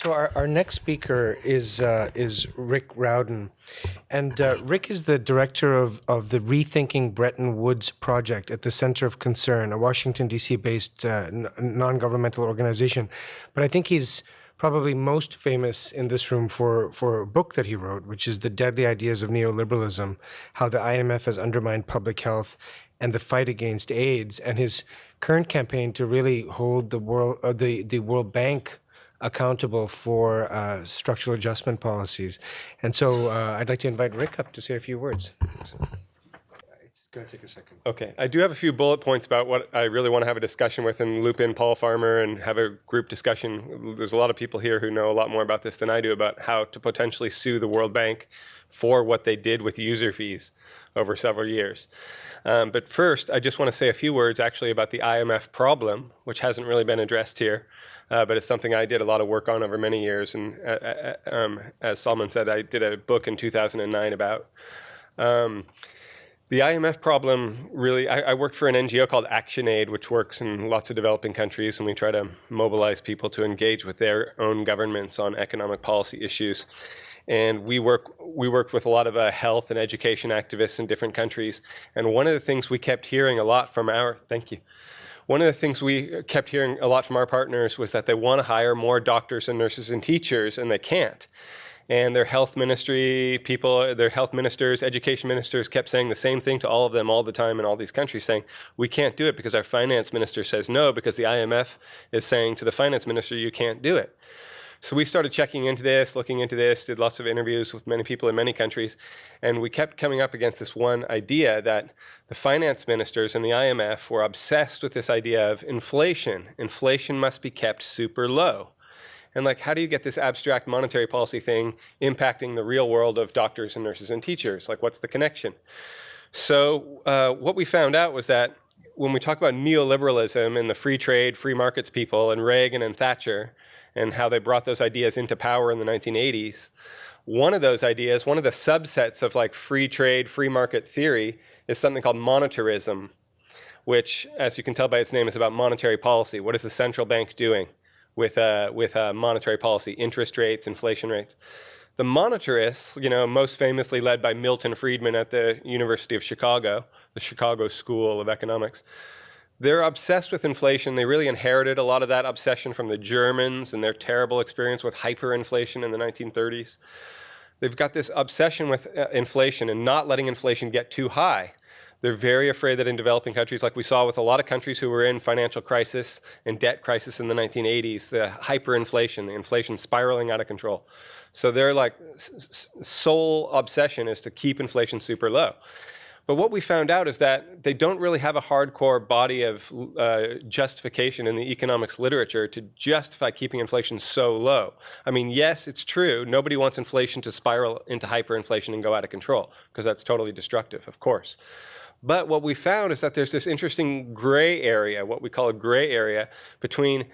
So our next speaker is Rick Rowden, and Rick is the director of the Rethinking Bretton Woods project at the Center of Concern, a Washington D.C. based non-governmental organization. But I think he's probably most famous in this room for a book that he wrote, which is The Deadly Ideas of Neoliberalism: How the IMF Has Undermined Public Health and the Fight Against AIDS, and his current campaign to really hold the World Bank accountable for structural adjustment policies. And so I'd like to invite Rick up to say a few words. So, it's going to take a second. Okay, I do have a few bullet points about what I really want to have a discussion with and loop in Paul Farmer and have a group discussion. There's a lot of people here who know a lot more about this than I do about how to potentially sue the World Bank for what they did with user fees over several years. But first, I just want to say a few words actually about the IMF problem, which hasn't really been addressed here. But it's something I did a lot of work on over many years. And as Salman said, I did a book in 2009 about. The IMF problem really, I worked for an NGO called ActionAid, which works in lots of developing countries, and we try to mobilize people to engage with their own governments on economic policy issues. And we worked with a lot of health and education activists in different countries. And one of the things we kept hearing a lot from our, thank you. One of the things we kept hearing a lot from our partners was that they want to hire more doctors and nurses and teachers, and they can't. And their health ministry people, their health ministers, education ministers kept saying the same thing to all of them all the time in all these countries, saying, we can't do it because our finance minister says no, because the IMF is saying to the finance minister, you can't do it. So we started checking into this, looking into this, did lots of interviews with many people in many countries, and we kept coming up against this one idea that the finance ministers and the IMF were obsessed with this idea of inflation. Inflation must be kept super low. And like, how do you get this abstract monetary policy thing impacting the real world of doctors and nurses and teachers? Like, what's the connection? So what we found out was that when we talk about neoliberalism and the free trade, free markets people and Reagan and Thatcher, and how they brought those ideas into power in the 1980s. One of those ideas, one of the subsets of like free trade, free market theory is something called monetarism, which, as you can tell by its name, is about monetary policy. What is the central bank doing with monetary policy, interest rates, inflation rates? The monetarists, most famously led by Milton Friedman at the University of Chicago, the Chicago School of Economics, they're obsessed with inflation. They really inherited a lot of that obsession from the Germans and their terrible experience with hyperinflation in the 1930s. They've got this obsession with inflation and not letting inflation get too high. They're very afraid that in developing countries, like we saw with a lot of countries who were in financial crisis and debt crisis in the 1980s, the hyperinflation, the inflation spiraling out of control. So their sole obsession is to keep inflation super low. But what we found out is that they don't really have a hardcore body of justification in the economics literature to justify keeping inflation so low. I mean, yes, it's true. Nobody wants inflation to spiral into hyperinflation and go out of control, because that's totally destructive, of course. But what we found is that there's this interesting gray area, what we call a gray area, between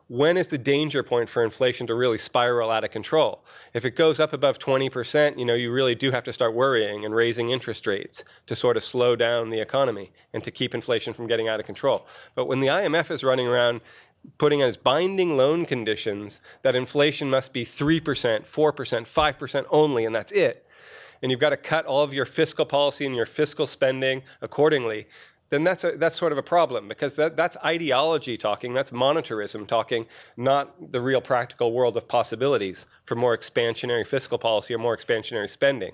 when is the danger point for inflation to really spiral out of control? If it goes up above 20%, you really do have to start worrying and raising interest rates to sort of slow down the economy and to keep inflation from getting out of control. But when the IMF is running around putting as binding loan conditions that inflation must be 3%, 4%, 5% only, and that's it, and you've got to cut all of your fiscal policy and your fiscal spending accordingly, then that's sort of a problem, because that's ideology talking, that's monetarism talking, not the real practical world of possibilities for more expansionary fiscal policy or more expansionary spending.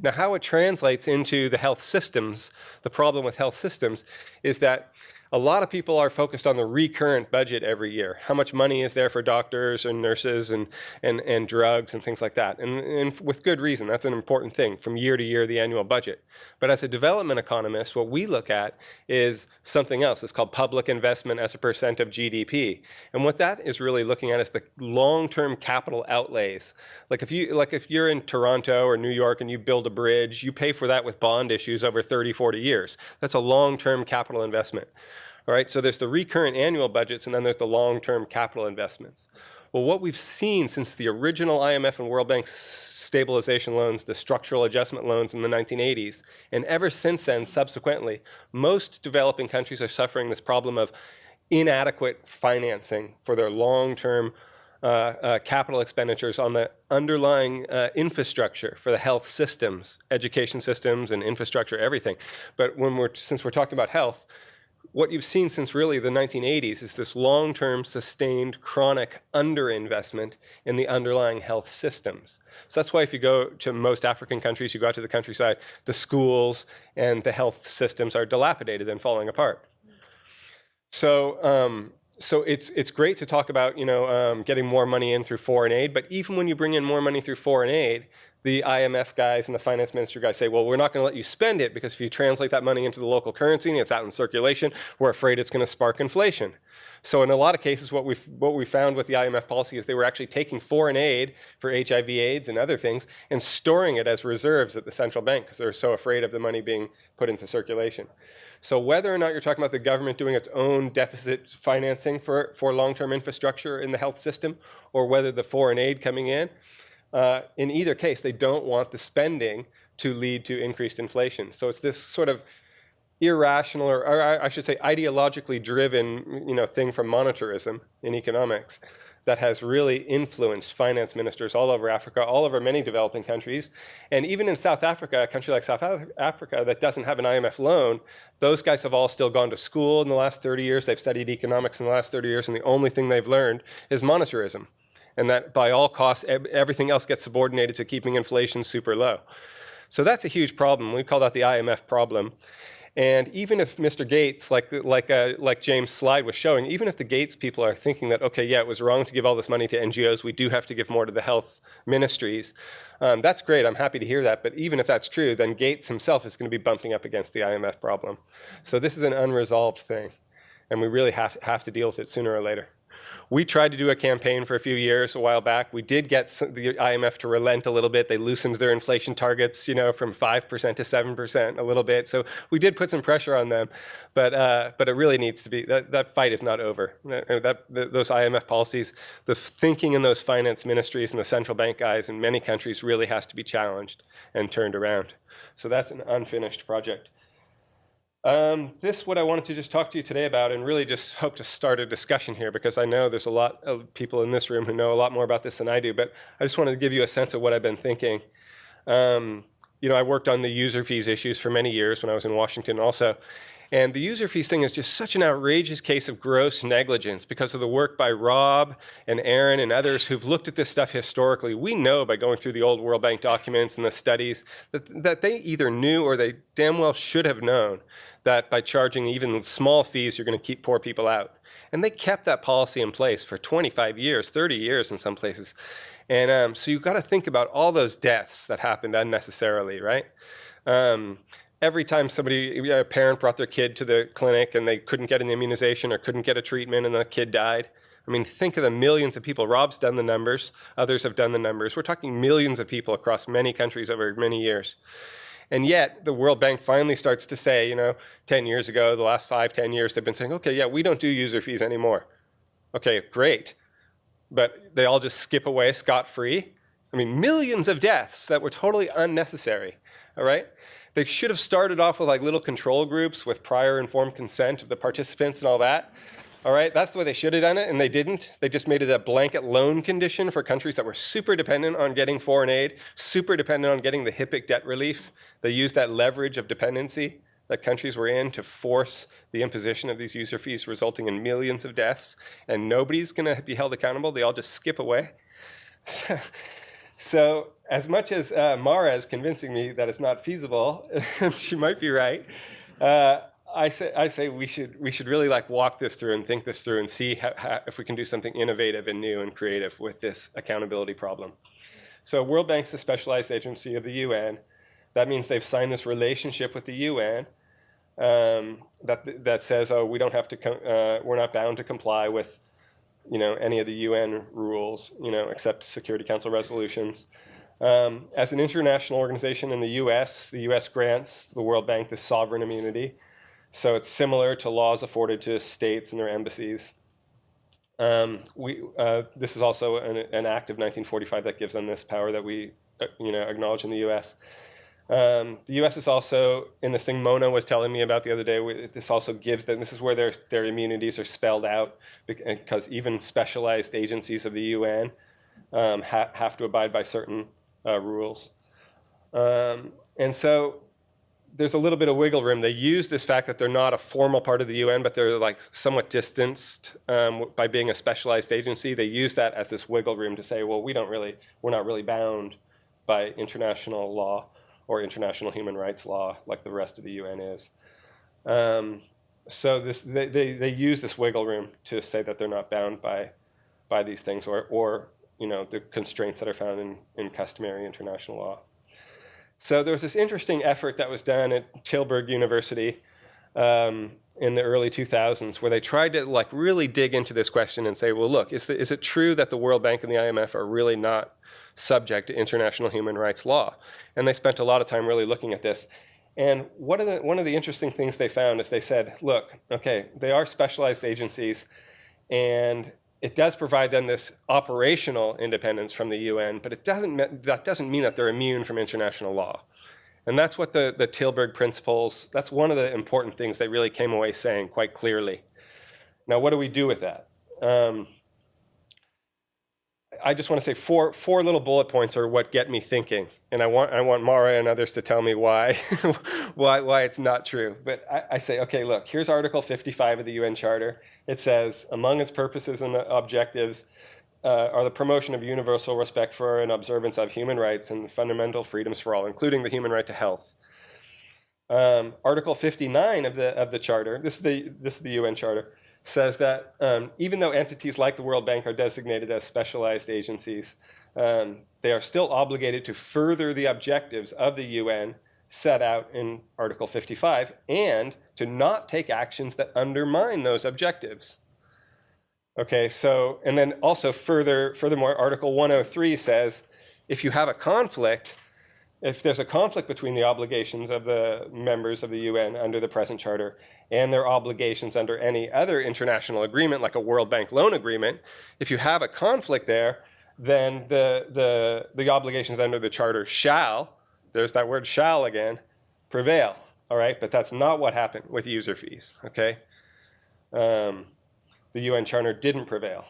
Now, how it translates into the health systems, the problem with health systems, is that a lot of people are focused on the recurrent budget every year. How much money is there for doctors and nurses and drugs and things like that? And with good reason, that's an important thing, from year to year, the annual budget. But as a development economist, what we look at is something else. It's called public investment as a percent of GDP. And what that is really looking at is the long-term capital outlays. Like if you're in Toronto or New York and you build a bridge, you pay for that with bond issues over 30, 40 years. That's a long-term capital investment. All right, so there's the recurrent annual budgets, and then there's the long-term capital investments. Well, what we've seen since the original IMF and World Bank stabilization loans, the structural adjustment loans in the 1980s, and ever since then, subsequently, most developing countries are suffering this problem of inadequate financing for their long-term capital expenditures on the underlying infrastructure for the health systems, education systems and infrastructure, everything. But since we're talking about health, what you've seen since really the 1980s is this long-term, sustained, chronic underinvestment in the underlying health systems. So that's why if you go to most African countries, you go out to the countryside, the schools and the health systems are dilapidated and falling apart. So it's great to talk about getting more money in through foreign aid, but even when you bring in more money through foreign aid, the IMF guys and the finance minister guys say, well, we're not going to let you spend it because if you translate that money into the local currency and it's out in circulation, we're afraid it's going to spark inflation. So in a lot of cases, what we found with the IMF policy is they were actually taking foreign aid for HIV/AIDS and other things and storing it as reserves at the central bank because they're so afraid of the money being put into circulation. So whether or not you're talking about the government doing its own deficit financing for long-term infrastructure in the health system, or whether the foreign aid coming in either case, they don't want the spending to lead to increased inflation. So it's this sort of irrational, or I should say ideologically driven, thing from monetarism in economics that has really influenced finance ministers all over Africa, all over many developing countries. And even in South Africa, a country like South Africa that doesn't have an IMF loan, those guys have all still gone to school in the last 30 years. They've studied economics in the last 30 years, and the only thing they've learned is monetarism. And that by all costs, everything else gets subordinated to keeping inflation super low. So that's a huge problem. We call that the IMF problem. And even if Mr. Gates, like James' slide was showing, even if the Gates people are thinking that, okay, yeah, it was wrong to give all this money to NGOs, we do have to give more to the health ministries, that's great, I'm happy to hear that. But even if that's true, then Gates himself is going to be bumping up against the IMF problem. So this is an unresolved thing, and we really have to deal with it sooner or later. We tried to do a campaign for a few years a while back. We did get the IMF to relent a little bit. They loosened their inflation targets, from 5% to 7% a little bit. So we did put some pressure on them, but it really needs to be, that fight is not over. Those IMF policies, the thinking in those finance ministries and the central bank guys in many countries really has to be challenged and turned around. So that's an unfinished project. This what I wanted to just talk to you today about, and really just hope to start a discussion here, because I know there's a lot of people in this room who know a lot more about this than I do, but I just wanted to give you a sense of what I've been thinking. I worked on the user fees issues for many years when I was in Washington also, and the user fees thing is just such an outrageous case of gross negligence because of the work by Rob and Aaron and others who've looked at this stuff historically. We know by going through the old World Bank documents and the studies that they either knew or they damn well should have known that by charging even small fees, you're going to keep poor people out. And they kept that policy in place for 25 years, 30 years in some places. And so you've got to think about all those deaths that happened unnecessarily, right? Every time a parent brought their kid to the clinic and they couldn't get an immunization or couldn't get a treatment and the kid died. I mean, think of the millions of people. Rob's done the numbers. Others have done the numbers. We're talking millions of people across many countries over many years. And yet, the World Bank finally starts to say, 10 years ago, the last 5-10 years, they've been saying, okay, yeah, we don't do user fees anymore. Okay, great. But they all just skip away scot-free. I mean, millions of deaths that were totally unnecessary, all right? They should have started off with like little control groups with prior informed consent of the participants and all that. All right, that's the way they should have done it, and they didn't. They just made it a blanket loan condition for countries that were super dependent on getting foreign aid, super dependent on getting the HIPC debt relief. They used that leverage of dependency that countries were in to force the imposition of these user fees, resulting in millions of deaths, and nobody's going to be held accountable. They all just skip away. So as much as Mara is convincing me that it's not feasible, she might be right, I say we should really walk this through and think this through and see how, if we can do something innovative and new and creative with this accountability problem. So World Bank's a specialized agency of the UN. That means they've signed this relationship with the UN that says, oh, we don't have to, we're not bound to comply with, any of the UN rules, except Security Council resolutions. As an international organization in the US grants the World Bank this sovereign immunity. So it's similar to laws afforded to states and their embassies. This is also an act of 1945 that gives them this power that we, acknowledge in the U.S. The U.S. is also, in this thing Mona was telling me about the other day, this also gives them, this is where their immunities are spelled out, because even specialized agencies of the UN have to abide by certain rules. And so there's a little bit of wiggle room. They use this fact that they're not a formal part of the UN, but they're like somewhat distanced by being a specialized agency. They use that as this wiggle room to say, well, we're not really bound by international law or international human rights law like the rest of the UN is. So they use this wiggle room to say that they're not bound by these things or the constraints that are found in customary international law. So there was this interesting effort that was done at Tilburg University in the early 2000s, where they tried to like really dig into this question and say, well, look, is it true that the World Bank and the IMF are really not subject to international human rights law? And they spent a lot of time really looking at this. And one of the interesting things they found is they said, look, okay, they are specialized agencies, and it does provide them this operational independence from the UN, but that doesn't mean that they're immune from international law. And that's what the Tilburg principles, that's one of the important things they really came away saying quite clearly. Now, what do we do with that? I just want to say four little bullet points are what get me thinking, and I want Mara and others to tell me why why it's not true. But I say, okay, look, here's Article 55 of the UN Charter. It says, among its purposes and objectives are the promotion of universal respect for and observance of human rights and fundamental freedoms for all, including the human right to health. Article 59 of the Charter, this is the UN Charter, says that even though entities like the World Bank are designated as specialized agencies, they are still obligated to further the objectives of the UN set out in Article 55 and to not take actions that undermine those objectives. Okay, so, and then also furthermore, Article 103 says if you have a conflict, if there's a conflict between the obligations of the members of the UN under the present charter and their obligations under any other international agreement, like a World Bank loan agreement, if you have a conflict there, then the obligations under the charter shall, there's that word shall again, prevail, all right? But that's not what happened with user fees, okay? The UN Charter didn't prevail.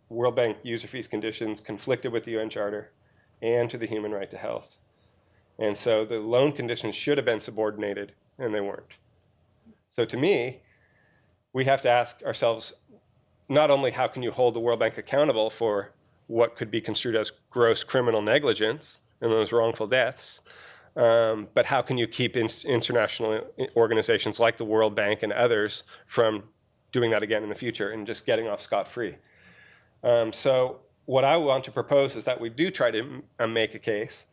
World Bank user fees conditions conflicted with the UN Charter and to the human right to health. And so the loan conditions should have been subordinated, and they weren't. So to me, we have to ask ourselves, not only how can you hold the World Bank accountable for what could be construed as gross criminal negligence and those wrongful deaths, but how can you keep international organizations like the World Bank and others from doing that again in the future and just getting off scot-free? So what I want to propose is that we do try to make a case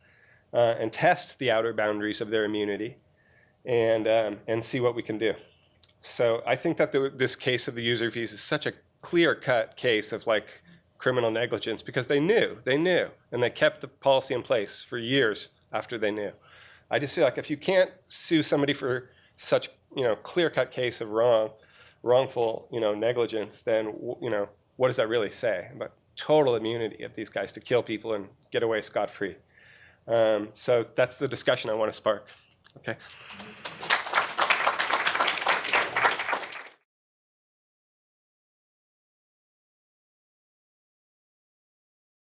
and test the outer boundaries of their immunity and see what we can do. So I think that this case of the user fees is such a clear-cut case of like criminal negligence because they knew, and they kept the policy in place for years after they knew. I just feel like if you can't sue somebody for such clear-cut case of wrongful negligence, then what does that really say about total immunity of these guys to kill people and get away scot-free? So that's the discussion I want to spark. Okay.